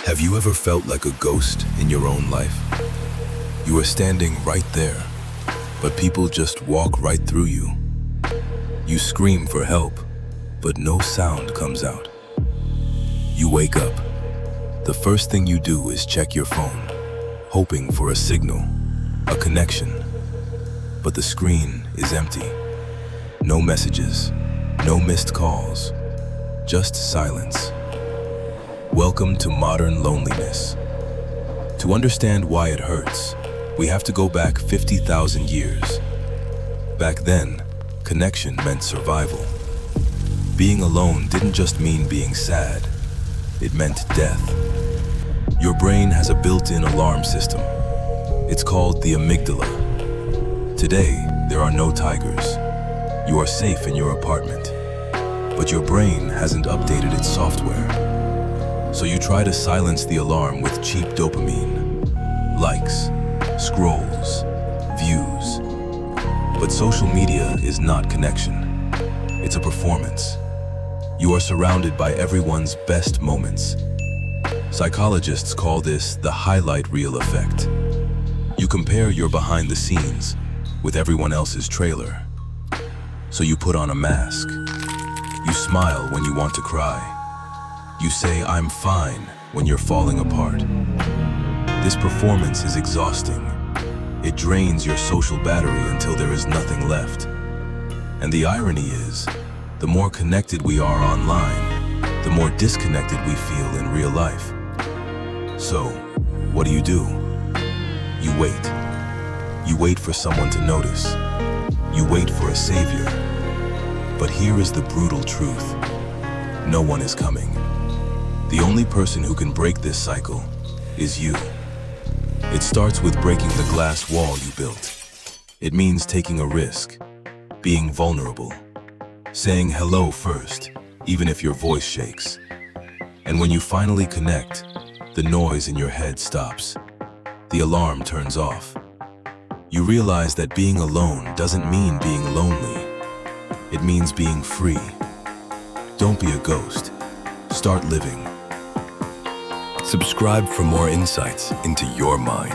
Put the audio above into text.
Have you ever felt like a ghost in your own life? You are standing right there, but people just walk right through you. You scream for help, but no sound comes out. You wake up. The first thing you do is check your phone, hoping for a signal, a connection. But the screen is empty. No messages, no missed calls, just silence. Welcome to modern loneliness. To understand why it hurts, we have to go back 50,000 years. Back then, connection meant survival. Being alone didn't just mean being sad, it meant death. Your brain has a built-in alarm system. It's called the amygdala. Today, there are no tigers. You are safe in your apartment, but your brain hasn't updated its software. So you try to silence the alarm with cheap dopamine, likes, scrolls, views. But social media is not connection. It's a performance. You are surrounded by everyone's best moments. Psychologists call this the highlight reel effect. You compare your behind the scenes with everyone else's trailer. So you put on a mask. You smile when you want to cry. You say, "I'm fine," when you're falling apart. This performance is exhausting. It drains your social battery until there is nothing left. And the irony is, the more connected we are online, the more disconnected we feel in real life. So, what do? You wait. You wait for someone to notice. You wait for a savior. But here is the brutal truth. No one is coming. The only person who can break this cycle is you. It starts with breaking the glass wall you built. It means taking a risk, being vulnerable, saying hello first, even if your voice shakes. And when you finally connect, the noise in your head stops. The alarm turns off. You realize that being alone doesn't mean being lonely. It means being free. Don't be a ghost. Start living. Subscribe for more insights into your mind.